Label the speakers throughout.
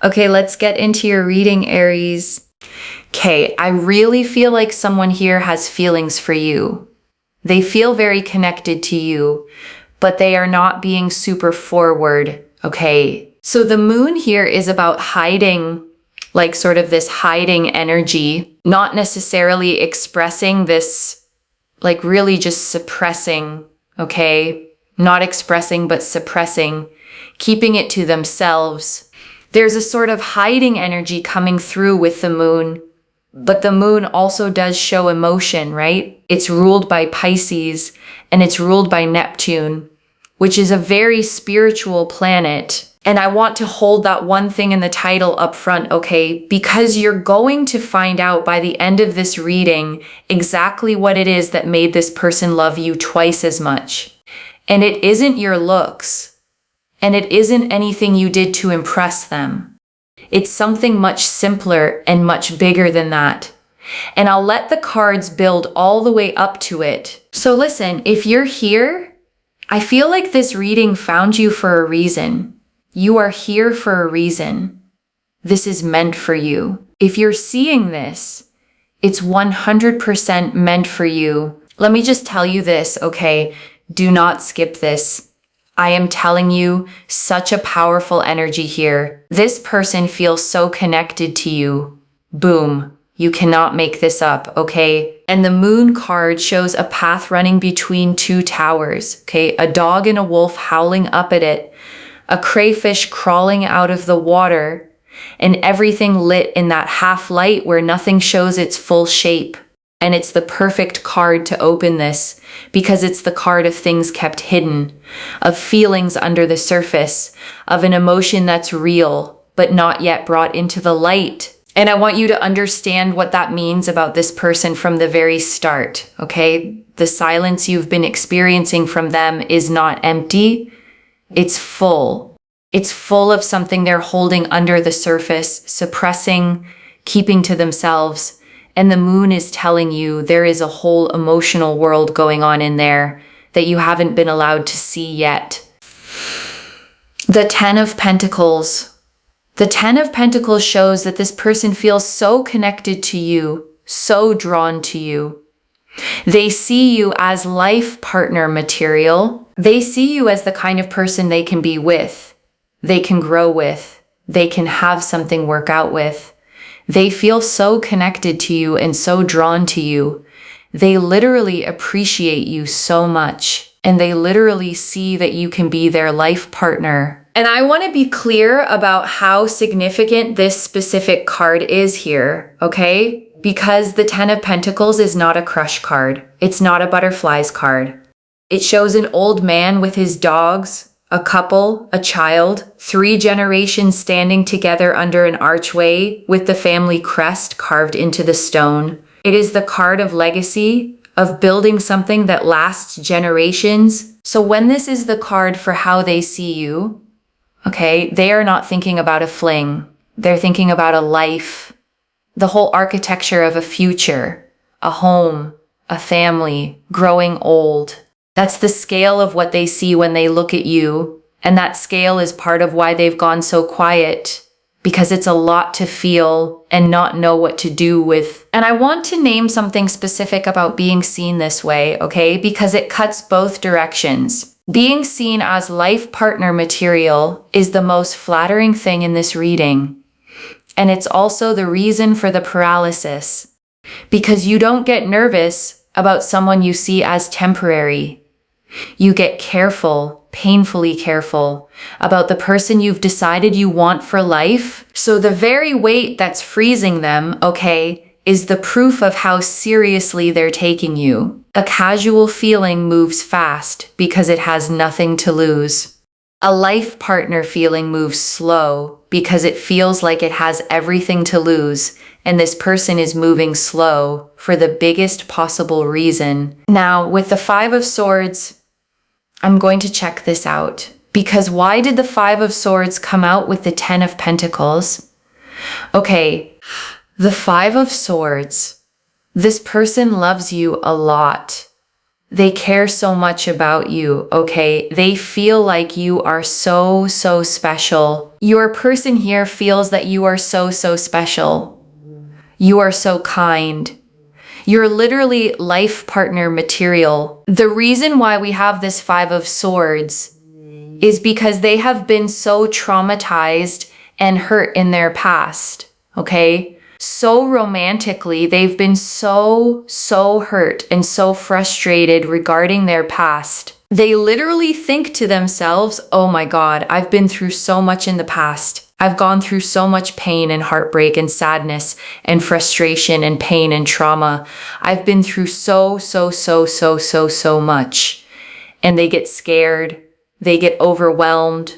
Speaker 1: Okay, let's get into your reading, Aries. Okay, I really feel like someone here has feelings for you. They feel very connected to you, but they are not being super forward, okay? So the moon here is about hiding, like sort of this hiding energy, not necessarily expressing this, like really just suppressing, okay? Not expressing, but suppressing, keeping it to themselves. There's a sort of hiding energy coming through with the moon, but the moon also does show emotion, right? It's ruled by Pisces and it's ruled by Neptune, which is a very spiritual planet. And I want to hold that one thing in the title up front, okay? Because you're going to find out by the end of this reading exactly what it is that made this person love you twice as much. And it isn't your looks. And it isn't anything you did to impress them. It's something much simpler and much bigger than that. And I'll let the cards build all the way up to it. So listen, if you're here, I feel like this reading found you for a reason. You are here for a reason. This is meant for you. If you're seeing this, it's 100% meant for you. Let me just tell you this, okay? Do not skip this. I am telling you, such a powerful energy here. This person feels so connected to you. Boom. You cannot make this up, okay? And the moon card shows a path running between two towers, okay? A dog and a wolf howling up at it, a crayfish crawling out of the water, and everything lit in that half light where nothing shows its full shape. And it's the perfect card to open this because it's the card of things kept hidden, of feelings under the surface, of an emotion that's real, but not yet brought into the light. And I want you to understand what that means about this person from the very start, okay? The silence you've been experiencing from them is not empty. It's full. It's full of something they're holding under the surface, suppressing, keeping to themselves. And the moon is telling you there is a whole emotional world going on in there that you haven't been allowed to see yet. The Ten of Pentacles. The Ten of Pentacles shows that this person feels so connected to you, so drawn to you. They see you as life partner material. They see you as the kind of person they can be with, they can grow with, they can have something work out with. They feel so connected to you and so drawn to you. They literally appreciate you so much, and they literally see that you can be their life partner. And I want to be clear about how significant this specific card is here, okay? Because the Ten of Pentacles is not a crush card. It's not a butterflies card. It shows an old man with his dogs, a couple, a child, 3 generations standing together under an archway with the family crest carved into the stone. It is the card of legacy, of building something that lasts generations. So when this is the card for how they see you, okay, they are not thinking about a fling. They're thinking about a life, the whole architecture of a future, a home, a family, growing old. That's the scale of what they see when they look at you. And that scale is part of why they've gone so quiet, because it's a lot to feel and not know what to do with. And I want to name something specific about being seen this way, okay? Because it cuts both directions. Being seen as life partner material is the most flattering thing in this reading. And it's also the reason for the paralysis, because you don't get nervous about someone you see as temporary. You get careful, painfully careful, about the person you've decided you want for life. So the very weight that's freezing them, okay, is the proof of how seriously they're taking you. A casual feeling moves fast because it has nothing to lose. A life partner feeling moves slow because it feels like it has everything to lose, and this person is moving slow for the biggest possible reason. Now, with the Five of Swords, I'm going to check this out, because why did the Five of Swords come out with the Ten of Pentacles? Okay, the Five of Swords. This person loves you a lot. They care so much about you, okay? They feel like you are so, so special. Your person here feels that you are so, so special. You are so kind. You're literally life partner material. The reason why we have this Five of Swords is because they have been so traumatized and hurt in their past, okay? So romantically, they've been so hurt and so frustrated regarding their past. They literally think to themselves, oh my God, I've been through so much in the past. I've gone through so much pain and heartbreak and sadness and frustration and pain and trauma. I've been through so much. And they get scared. They get overwhelmed.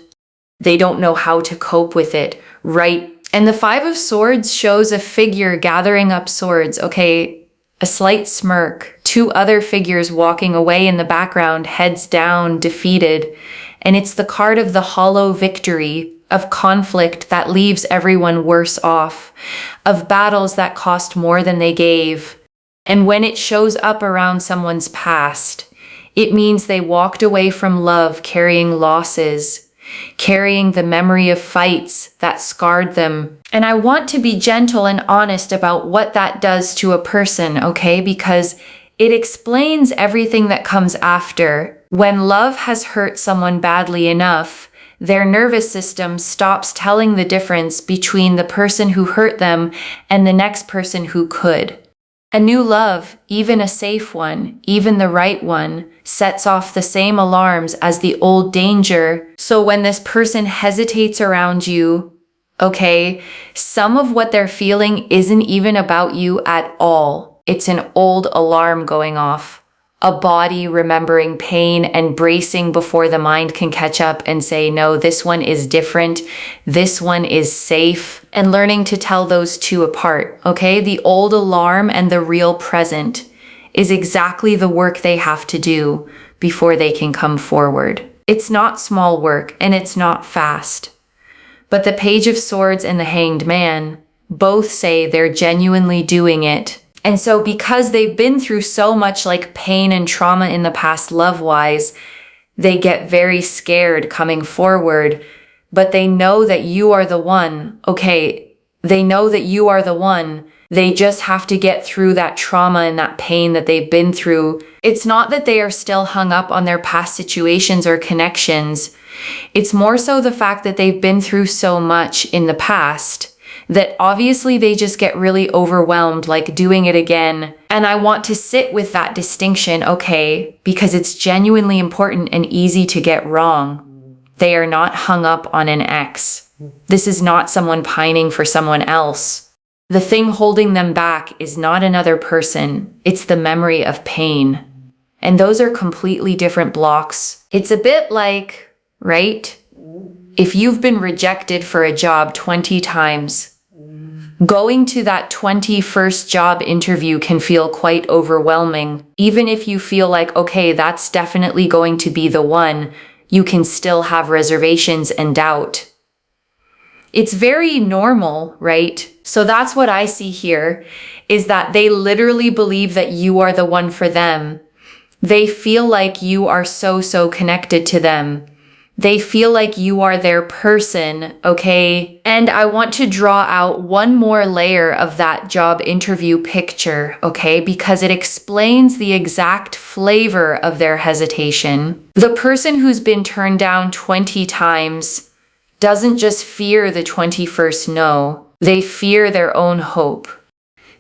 Speaker 1: They don't know how to cope with it, right? And the Five of Swords shows a figure gathering up swords, okay? A slight smirk, two other figures walking away in the background, heads down, defeated. And it's the card of the hollow victory, of conflict that leaves everyone worse off, of battles that cost more than they gave. And when it shows up around someone's past, it means they walked away from love carrying losses, carrying the memory of fights that scarred them. And I want to be gentle and honest about what that does to a person, okay? Because it explains everything that comes after. When love has hurt someone badly enough, their nervous system stops telling the difference between the person who hurt them and the next person who could. A new love, even a safe one, even the right one, sets off the same alarms as the old danger. So when this person hesitates around you, okay, some of what they're feeling isn't even about you at all. It's an old alarm going off. A body remembering pain and bracing before the mind can catch up and say, no, this one is different. This one is safe. And learning to tell those two apart, okay? The old alarm and the real present is exactly the work they have to do before they can come forward. It's not small work and it's not fast. But the Page of Swords and the Hanged Man both say they're genuinely doing it. And so because they've been through so much like pain and trauma in the past love-wise, they get very scared coming forward, but they know that you are the one, okay? They know that you are the one. They just have to get through that trauma and that pain that they've been through. It's not that they are still hung up on their past situations or connections. It's more so the fact that they've been through so much in the past that obviously they just get really overwhelmed, like doing it again. And I want to sit with that distinction, okay, because it's genuinely important and easy to get wrong. They are not hung up on an ex. This is not someone pining for someone else. The thing holding them back is not another person. It's the memory of pain. And those are completely different blocks. It's a bit like, right? If you've been rejected for a job 20 times, going to that 21st job interview can feel quite overwhelming. Even if you feel like, okay, that's definitely going to be the one, you can still have reservations and doubt. It's very normal, right? So that's what I see here, is that they literally believe that you are the one for them. They feel like you are so connected to them. They feel like you are their person, okay? And I want to draw out one more layer of that job interview picture, okay? Because it explains the exact flavor of their hesitation. The person who's been turned down 20 times doesn't just fear the 21st no. They fear their own hope.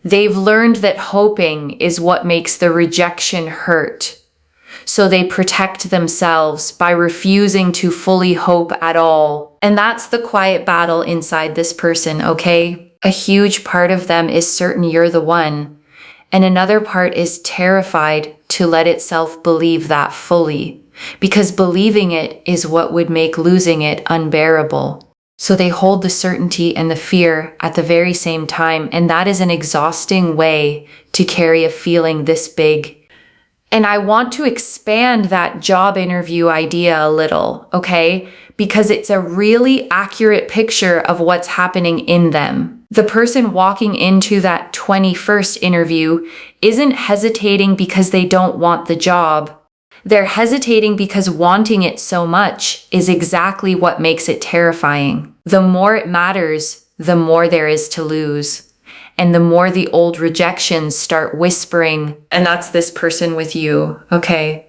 Speaker 1: They've learned that hoping is what makes the rejection hurt. So they protect themselves by refusing to fully hope at all. And that's the quiet battle inside this person, okay? A huge part of them is certain you're the one. And another part is terrified to let itself believe that fully. Because believing it is what would make losing it unbearable. So they hold the certainty and the fear at the very same time. And that is an exhausting way to carry a feeling this big. And I want to expand that job interview idea a little, okay? Because it's a really accurate picture of what's happening in them. The person walking into that 21st interview isn't hesitating because they don't want the job. They're hesitating because wanting it so much is exactly what makes it terrifying. The more it matters, the more there is to lose. And the more the old rejections start whispering, and that's this person with you, okay?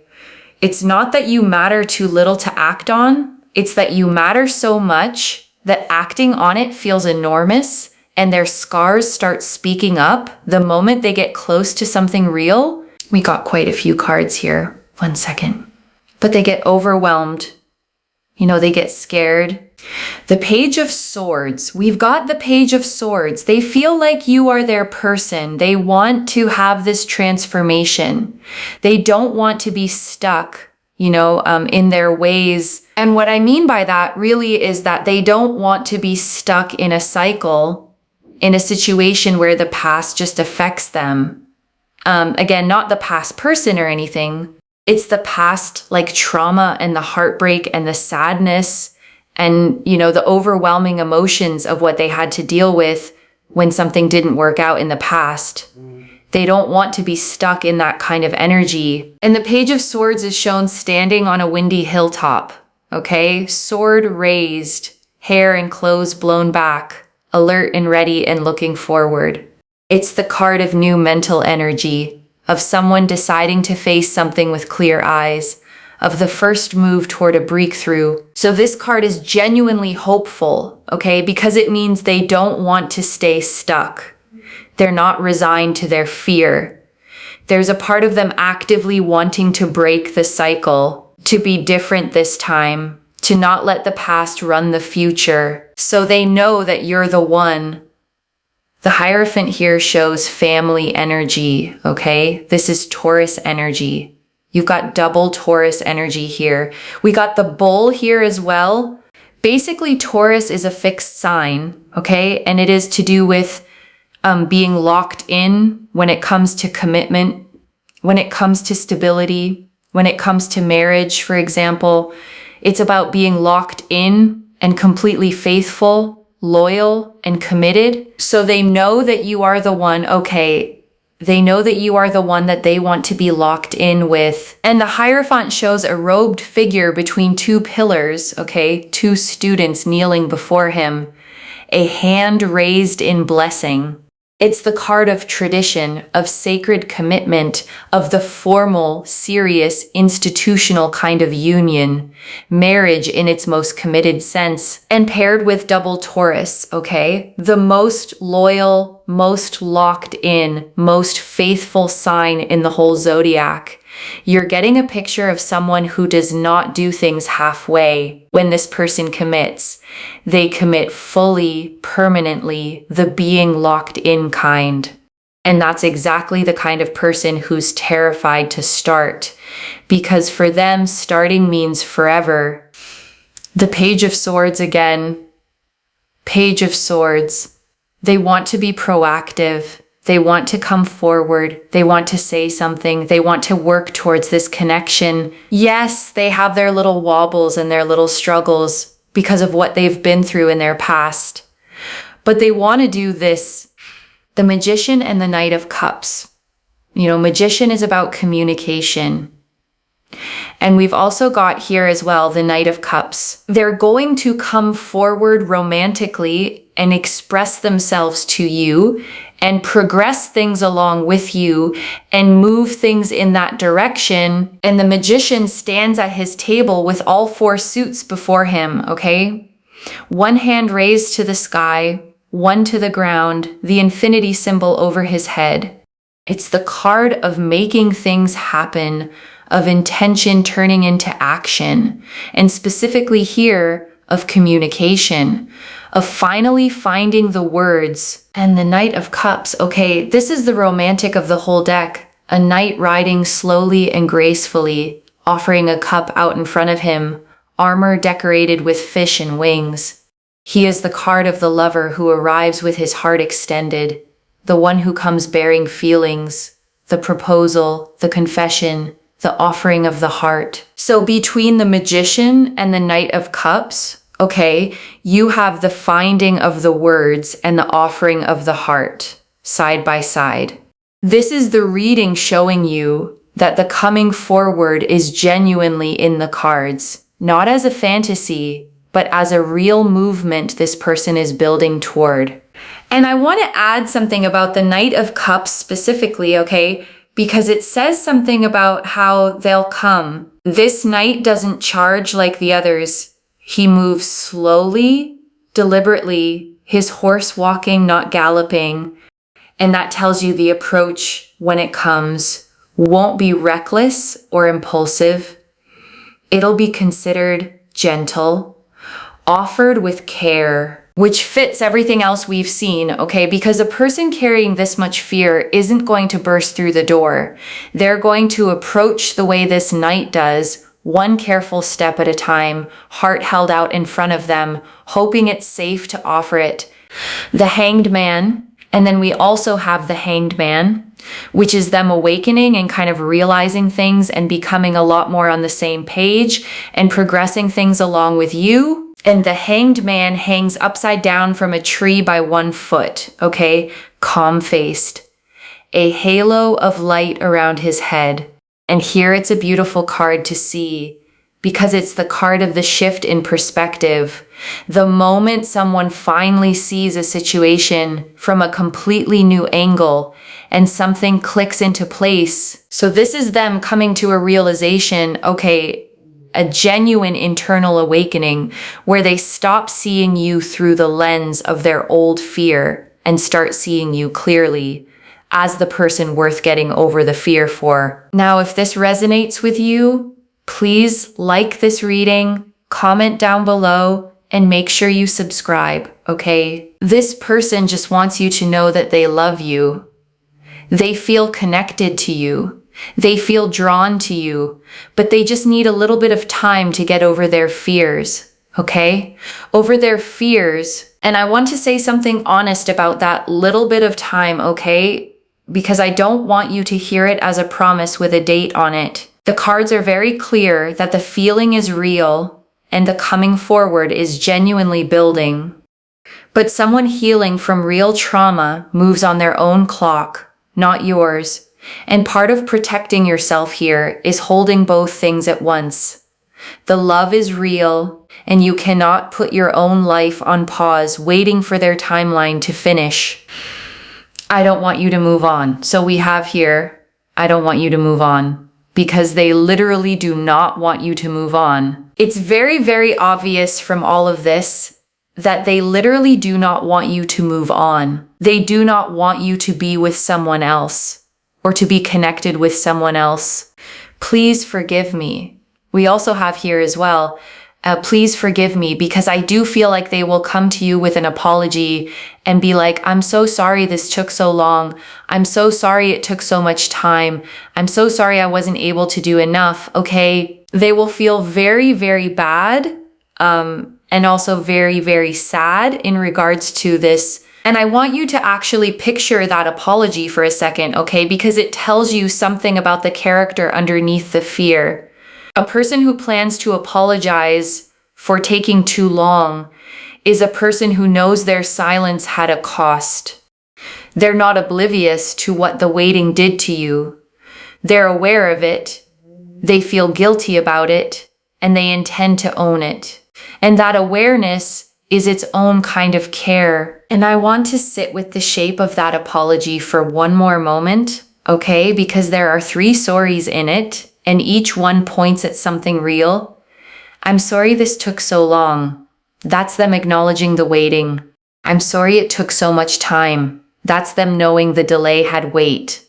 Speaker 1: It's not that you matter too little to act on. It's that you matter so much that acting on it feels enormous, and their scars start speaking up the moment they get close to something real. We got quite a few cards here. 1 second. But they get overwhelmed. They get scared. The Page of Swords. We've got the Page of Swords. They feel like you are their person. They want to have this transformation. They don't want to be stuck, in their ways. And what I mean by that really is that they don't want to be stuck in a cycle, in a situation where the past just affects them. Again, not the past person or anything. It's the past, like trauma and the heartbreak and the sadness and, the overwhelming emotions of what they had to deal with when something didn't work out in the past. They don't want to be stuck in that kind of energy. And the Page of Swords is shown standing on a windy hilltop, okay? Sword raised, hair and clothes blown back, alert and ready and looking forward. It's the card of new mental energy, of someone deciding to face something with clear eyes, of the first move toward a breakthrough. So this card is genuinely hopeful, okay? Because it means they don't want to stay stuck. They're not resigned to their fear. There's a part of them actively wanting to break the cycle, to be different this time, to not let the past run the future. So they know that you're the one. The Hierophant here shows family energy, okay? This is Taurus energy. You've got double Taurus energy here. We got the Bull here as well. Basically, Taurus is a fixed sign, okay? And it is to do with being locked in when it comes to commitment, when it comes to stability, when it comes to marriage, for example. It's about being locked in and completely faithful, loyal, and committed. So they know that you are the one, okay? They know that you are the one that they want to be locked in with. And the Hierophant shows a robed figure between two pillars, okay? Two students kneeling before him. A hand raised in blessing. It's the card of tradition, of sacred commitment, of the formal, serious, institutional kind of union, marriage in its most committed sense, and paired with double Taurus, okay? The most loyal, most locked in, most faithful sign in the whole zodiac. You're getting a picture of someone who does not do things halfway when this person commits. They commit fully, permanently, the being locked in kind. And that's exactly the kind of person who's terrified to start, because for them, starting means forever. The Page of Swords again. Page of Swords. They want to be proactive. They want to come forward. They want to say something. They want to work towards this connection. Yes, they have their little wobbles and their little struggles because of what they've been through in their past. But they want to do this. The Magician and the Knight of Cups. Magician is about communication. And we've also got here as well the Knight of Cups. They're going to come forward romantically and express themselves to you and progress things along with you and move things in that direction. And the Magician stands at his table with all four suits before him, okay? One hand raised to the sky, one to the ground, the infinity symbol over his head. It's the card of making things happen, of intention turning into action, and specifically here, of communication, of finally finding the words. And the Knight of Cups, okay, this is the romantic of the whole deck. A knight riding slowly and gracefully, offering a cup out in front of him, armor decorated with fish and wings. He is the card of the lover who arrives with his heart extended, the one who comes bearing feelings, the proposal, the confession, the offering of the heart. So between the Magician and the Knight of Cups, okay, you have the finding of the words and the offering of the heart side by side. This is the reading showing you that the coming forward is genuinely in the cards, not as a fantasy, but as a real movement this person is building toward. And I want to add something about the Knight of Cups specifically, okay? Because it says something about how they'll come. This knight doesn't charge like the others. He moves slowly, deliberately, his horse walking, not galloping. And that tells you the approach when it comes won't be reckless or impulsive. It'll be considered gentle, offered with care, which fits everything else we've seen, okay? Because a person carrying this much fear isn't going to burst through the door. They're going to approach the way this knight does, one careful step at a time, heart held out in front of them, hoping it's safe to offer it. The Hanged Man, and then we also have the Hanged Man, which is them awakening and kind of realizing things and becoming a lot more on the same page and progressing things along with you. And the Hanged Man hangs upside down from a tree by 1 foot, okay? Calm-faced. A halo of light around his head. And here it's a beautiful card to see because it's the card of the shift in perspective. The moment someone finally sees a situation from a completely new angle and something clicks into place. So this is them coming to a realization, okay, a genuine internal awakening where they stop seeing you through the lens of their old fear and start seeing you clearly as the person worth getting over the fear for. Now, if this resonates with you, please like this reading, comment down below, and make sure you subscribe, okay? This person just wants you to know that they love you. They feel connected to you. They feel drawn to you, but they just need a little bit of time to get over their fears, okay? Over their fears. And I want to say something honest about that little bit of time, okay? Because I don't want you to hear it as a promise with a date on it. The cards are very clear that the feeling is real and the coming forward is genuinely building. But someone healing from real trauma moves on their own clock, not yours. And part of protecting yourself here is holding both things at once. The love is real, and you cannot put your own life on pause waiting for their timeline to finish. I don't want you to move on. So we have here, I don't want you to move on, because they literally do not want you to move on. It's very, very obvious from all of this that they literally do not want you to move on. They do not want you to be with someone else, or to be connected with someone else. Please forgive me. We also have here as well, please forgive me, because I do feel like they will come to you with an apology and be like, I'm so sorry this took so long. I'm so sorry it took so much time. I'm so sorry I wasn't able to do enough, okay? They will feel very, very bad, and also very, very sad in regards to this. And I want you to actually picture that apology for a second, okay? Because it tells you something about the character underneath the fear. A person who plans to apologize for taking too long is a person who knows their silence had a cost. They're not oblivious to what the waiting did to you. They're aware of it. They feel guilty about it, and they intend to own it. And that awareness is its own kind of care. And I want to sit with the shape of that apology for one more moment, okay? Because there are 3 sorries in it, and each one points at something real. I'm sorry this took so long. That's them acknowledging the waiting. I'm sorry it took so much time. That's them knowing the delay had weight.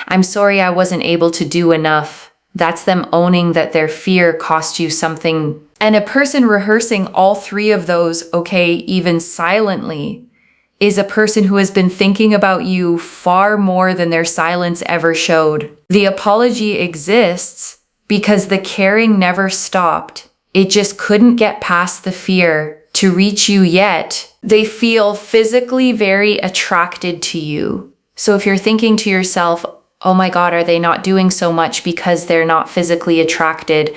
Speaker 1: I'm sorry I wasn't able to do enough. That's them owning that their fear cost you something. And a person rehearsing all 3 of those, okay, even silently, is a person who has been thinking about you far more than their silence ever showed. The apology exists because the caring never stopped. It just couldn't get past the fear to reach you yet. They feel physically very attracted to you. So if you're thinking to yourself, oh my God, are they not doing so much because they're not physically attracted?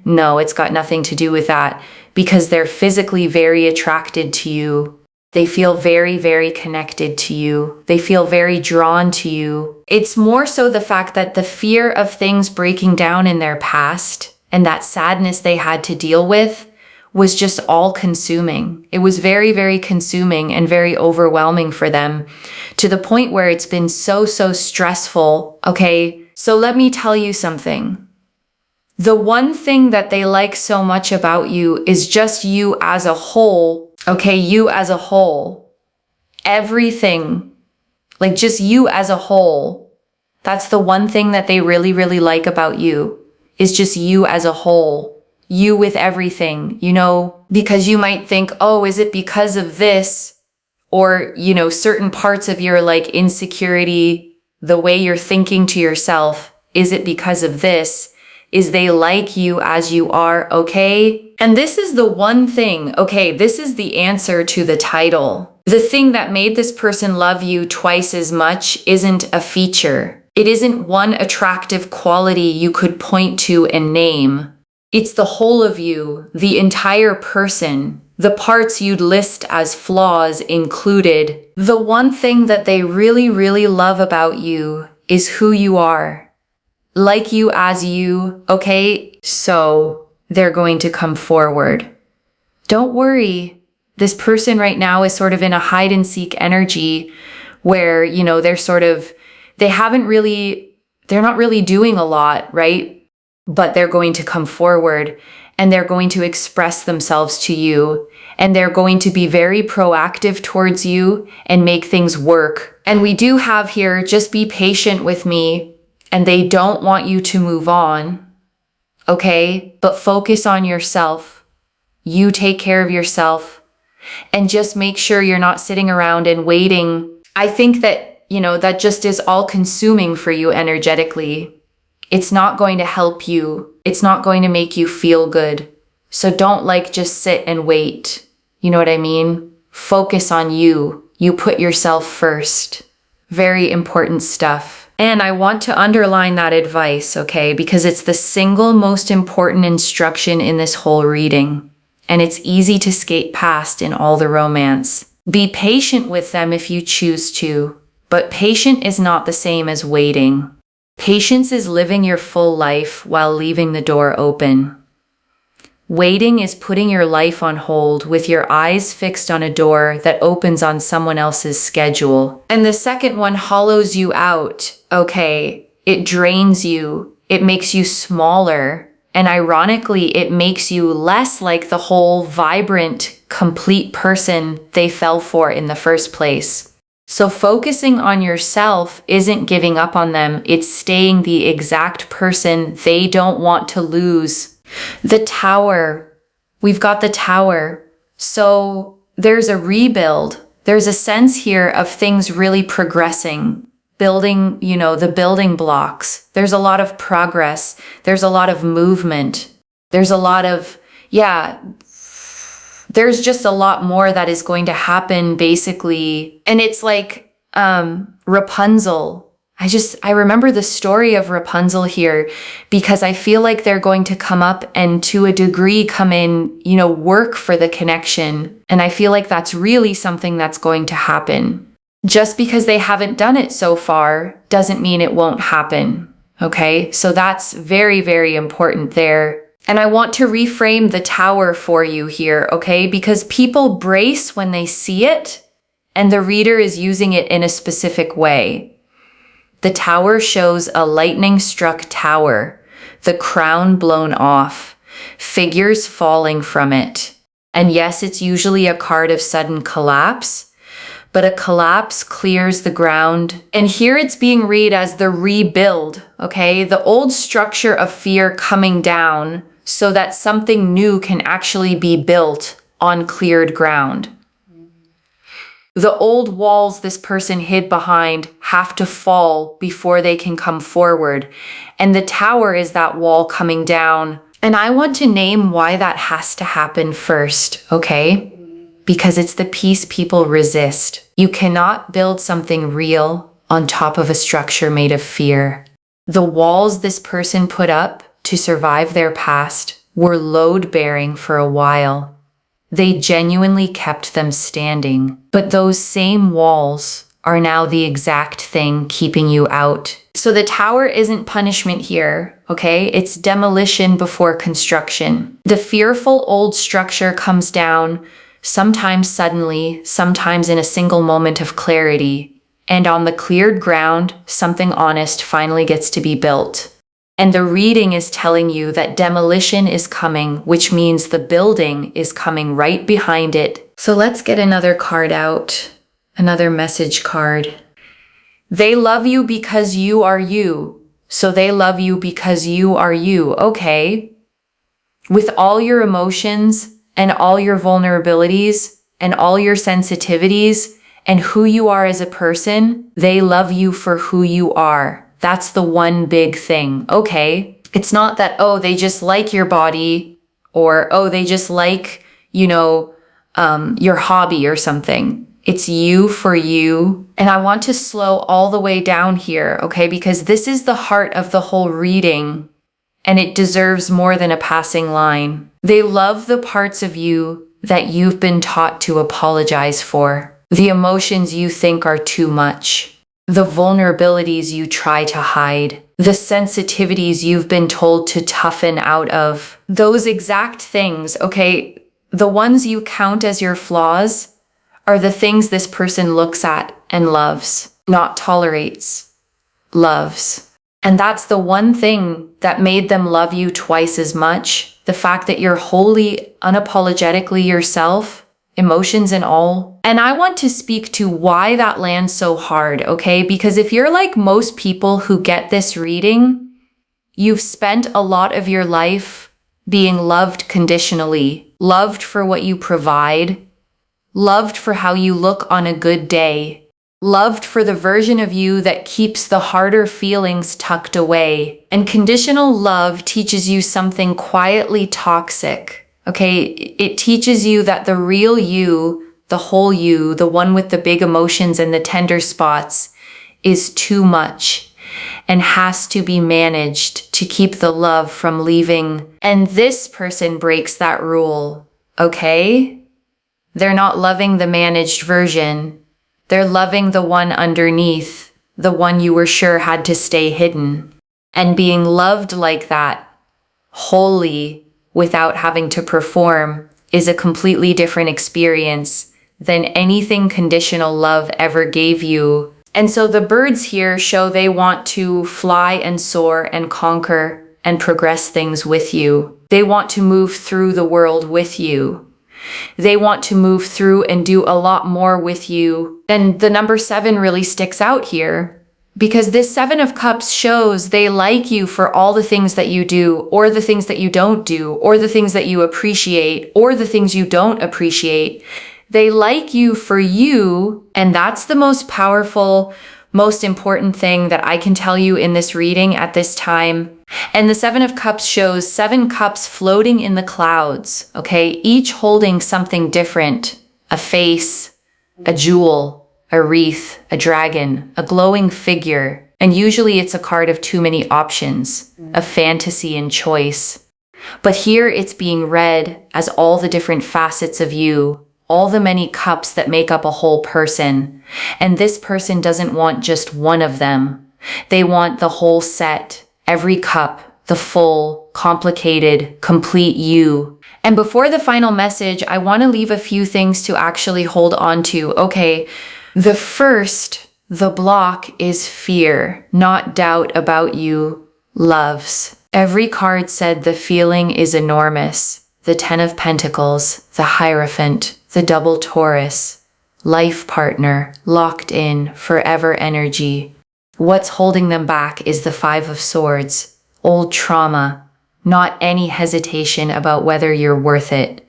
Speaker 1: No, it's got nothing to do with that, because they're physically very attracted to you. They feel very, very connected to you. They feel very drawn to you. It's more so the fact that the fear of things breaking down in their past and that sadness they had to deal with was just all consuming. It was very, very consuming and very overwhelming for them, to the point where it's been so stressful. Okay, so let me tell you something. The one thing that they like so much about you is just you as a whole. Okay, you as a whole. Everything. Like just you as a whole. That's the one thing that they really, really like about you, is just you as a whole. You with everything, because you might think, oh, is it because of this? Or, certain parts of your like insecurity, the way you're thinking to yourself, is it because of this? Is they like you as you are, okay? And this is the one thing, okay, this is the answer to the title. The thing that made this person love you twice as much isn't a feature. It isn't one attractive quality you could point to and name. It's the whole of you, the entire person, the parts you'd list as flaws included. The one thing that they really, really love about you is who you are. Like you as you, okay? So they're going to come forward. Don't worry. This person right now is sort of in a hide and seek energy where, they're not really doing a lot, right? But they're going to come forward and they're going to express themselves to you, and they're going to be very proactive towards you and make things work. And we do have here, just be patient with me, and they don't want you to move on, okay? But focus on yourself. You take care of yourself and just make sure you're not sitting around and waiting. I think that, that just is all consuming for you energetically. It's not going to help you. It's not going to make you feel good. So don't just sit and wait. You know what I mean? Focus on you. You put yourself first. Very important stuff. And I want to underline that advice, okay? Because it's the single most important instruction in this whole reading. And it's easy to skate past in all the romance. Be patient with them if you choose to. But patient is not the same as waiting. Patience is living your full life while leaving the door open. Waiting is putting your life on hold with your eyes fixed on a door that opens on someone else's schedule. And the second one hollows you out, okay? It drains you. It makes you smaller. And ironically, it makes you less like the whole vibrant, complete person they fell for in the first place. So focusing on yourself isn't giving up on them. It's staying the exact person they don't want to lose. The Tower. We've got the Tower. So there's a rebuild. There's a sense here of things really progressing. Building, the building blocks. There's a lot of progress. There's a lot of movement. There's a lot of, there's just a lot more that is going to happen, basically. And it's like Rapunzel. I remember the story of Rapunzel here, because I feel like they're going to come up and to a degree come in, work for the connection. And I feel like that's really something that's going to happen. Just because they haven't done it so far doesn't mean it won't happen. Okay, so that's very, very important there. And I want to reframe the Tower for you here, okay? Because people brace when they see it, and the reader is using it in a specific way. The Tower shows a lightning-struck tower, the crown blown off, figures falling from it. And yes, it's usually a card of sudden collapse, but a collapse clears the ground. And here it's being read as the rebuild, okay? The old structure of fear coming down so that something new can actually be built on cleared ground. The old walls this person hid behind have to fall before they can come forward. And the Tower is that wall coming down. And I want to name why that has to happen first, okay? Because it's the piece people resist. You cannot build something real on top of a structure made of fear. The walls this person put up to survive their past were load-bearing for a while. They genuinely kept them standing, but those same walls are now the exact thing keeping you out. So the tower isn't punishment here, okay? It's demolition before construction. The fearful old structure comes down, sometimes suddenly, sometimes in a single moment of clarity. And on the cleared ground, something honest finally gets to be built. And the reading is telling you that demolition is coming, which means the building is coming right behind it. So let's get another card out, another message card. They love you because you are you. So they love you because you are you. Okay. With all your emotions and all your vulnerabilities and all your sensitivities and who you are as a person, they love you for who you are. That's the one big thing. Okay. It's not that, oh, they just like your body or, oh, they just like, your hobby or something. It's you for you. And I want to slow all the way down here, okay? Because this is the heart of the whole reading and it deserves more than a passing line. They love the parts of you that you've been taught to apologize for, the emotions you think are too much, the vulnerabilities you try to hide, the sensitivities you've been told to toughen out of. Those exact things, okay? The ones you count as your flaws are the things this person looks at and loves, not tolerates, loves. And that's the one thing that made them love you twice as much. The fact that you're wholly, unapologetically yourself, emotions and all. And I want to speak to why that lands so hard, okay? Because if you're like most people who get this reading, you've spent a lot of your life being loved conditionally, loved for what you provide, loved for how you look on a good day, loved for the version of you that keeps the harder feelings tucked away. And conditional love teaches you something quietly toxic, okay? It teaches you that the real you, the whole you, the one with the big emotions and the tender spots, is too much and has to be managed to keep the love from leaving. And this person breaks that rule, okay? They're not loving the managed version. They're loving the one underneath, the one you were sure had to stay hidden. And being loved like that, wholly, without having to perform, is a completely different experience than anything conditional love ever gave you. And so the birds here show they want to fly and soar and conquer and progress things with you. They want to move through the world with you. They want to move through and do a lot more with you. And the number 7 really sticks out here because this 7 of Cups shows they like you for all the things that you do, or the things that you don't do, or the things that you appreciate, or the things you don't appreciate. They like you for you, and that's the most powerful, most important thing that I can tell you in this reading at this time. And the 7 of Cups shows 7 cups floating in the clouds, okay? Each holding something different, a face, a jewel, a wreath, a dragon, a glowing figure. And usually it's a card of too many options, a fantasy and choice. But here it's being read as all the different facets of you, all the many cups that make up a whole person. And this person doesn't want just one of them. They want the whole set, every cup, the full, complicated, complete you. And before the final message, I want to leave a few things to actually hold on to. Okay, the first, the block is fear, not doubt about you, loves. Every card said the feeling is enormous. The 10 of Pentacles, the Hierophant, the double Taurus, life partner, locked in, forever energy. What's holding them back is the 5 of Swords, old trauma, not any hesitation about whether you're worth it.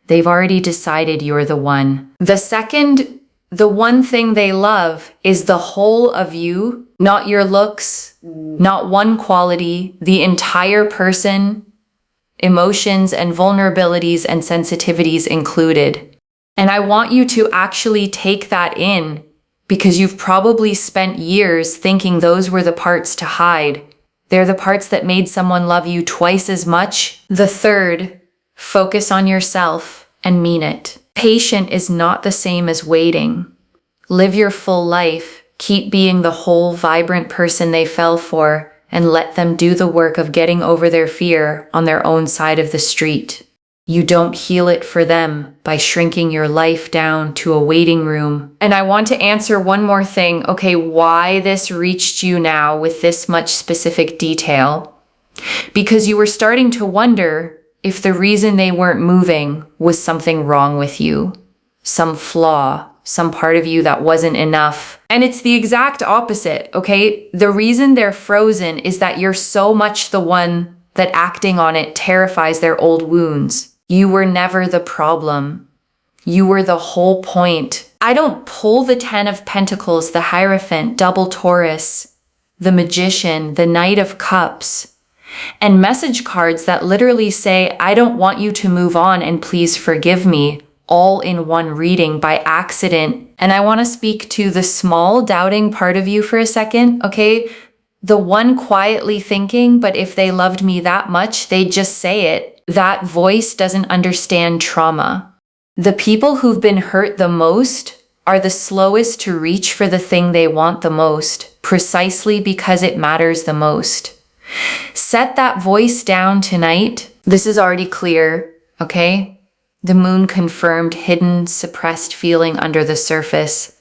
Speaker 1: They've already decided you're the one. The second, the one thing they love is the whole of you, not your looks, not one quality, the entire person, emotions and vulnerabilities and sensitivities included. And I want you to actually take that in because you've probably spent years thinking those were the parts to hide. They're the parts that made someone love you twice as much. The third, focus on yourself and mean it. Patient is not the same as waiting. Live your full life. Keep being the whole, vibrant person they fell for, and let them do the work of getting over their fear on their own side of the street. You don't heal it for them by shrinking your life down to a waiting room. And I want to answer one more thing. Okay, why this reached you now with this much specific detail? Because you were starting to wonder if the reason they weren't moving was something wrong with you, some flaw, some part of you that wasn't enough. And it's the exact opposite, okay? The reason they're frozen is that you're so much the one that acting on it terrifies their old wounds. You were never the problem. You were the whole point. I don't pull the 10 of Pentacles, the Hierophant, double Taurus, the Magician, the Knight of Cups, and message cards that literally say, I don't want you to move on and please forgive me, all in one reading by accident. And I want to speak to the small doubting part of you for a second, okay? The one quietly thinking, but if they loved me that much, they'd just say it. That voice doesn't understand trauma. The people who've been hurt the most are the slowest to reach for the thing they want the most, precisely because it matters the most. Set that voice down tonight. This is already clear, okay? The moon confirmed hidden, suppressed feeling under the surface.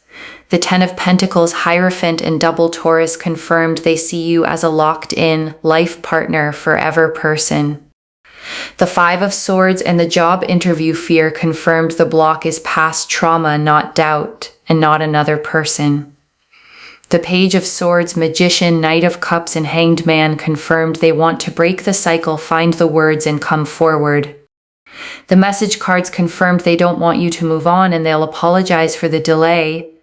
Speaker 1: The 10 of Pentacles, Hierophant, and double Taurus confirmed they see you as a locked-in, life partner, forever person. The 5 of Swords and the job interview fear confirmed the block is past trauma, not doubt, and not another person. The Page of Swords, Magician, Knight of Cups, and Hanged Man confirmed they want to break the cycle, find the words, and come forward. The message cards confirmed they don't want you to move on and they'll apologize for the delay.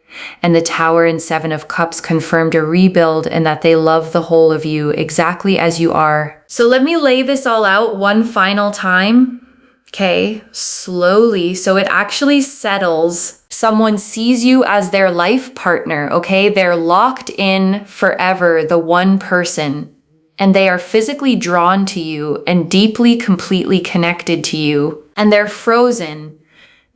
Speaker 1: And the Tower and 7 of Cups confirmed a rebuild and that they love the whole of you exactly as you are. So let me lay this all out one final time. Okay, slowly, so it actually settles. Someone sees you as their life partner, okay? They're locked in forever, the one person. And they are physically drawn to you and deeply, completely connected to you. And they're frozen,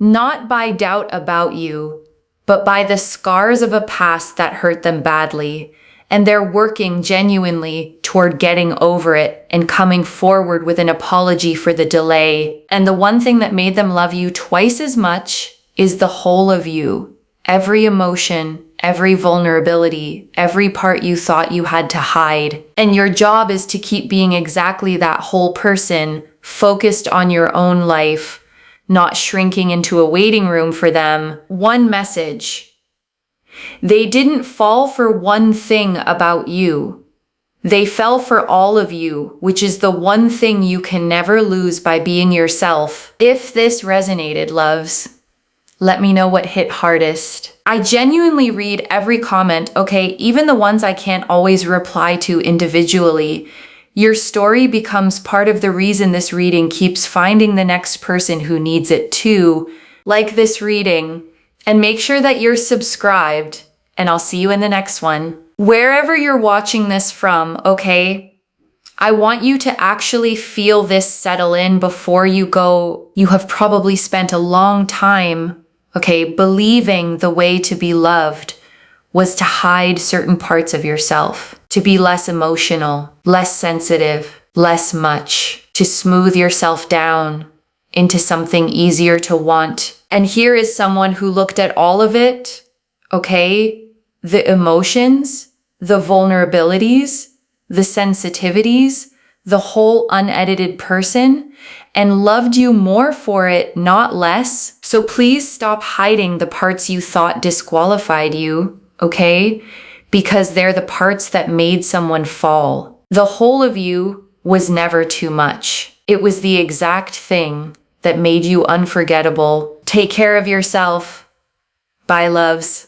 Speaker 1: not by doubt about you, but by the scars of a past that hurt them badly. And they're working genuinely toward getting over it and coming forward with an apology for the delay. And the one thing that made them love you twice as much is the whole of you. Every emotion, every vulnerability, every part you thought you had to hide. And your job is to keep being exactly that whole person, focused on your own life, not shrinking into a waiting room for them. One message. They didn't fall for one thing about you. They fell for all of you, which is the one thing you can never lose by being yourself. If this resonated, loves, let me know what hit hardest. I genuinely read every comment, okay, even the ones I can't always reply to individually. Your story becomes part of the reason this reading keeps finding the next person who needs it too. Like this reading, and make sure that you're subscribed, and I'll see you in the next one. Wherever you're watching this from, okay, I want you to actually feel this settle in before you go. You have probably spent a long time, okay, believing the way to be loved was to hide certain parts of yourself, to be less emotional, less sensitive, less much, to smooth yourself down into something easier to want. And here is someone who looked at all of it, okay, the emotions, the vulnerabilities, the sensitivities, the whole unedited person, and loved you more for it, not less. So please stop hiding the parts you thought disqualified you, okay? Because they're the parts that made someone fall. The whole of you was never too much. It was the exact thing that made you unforgettable. Take care of yourself. Bye, loves.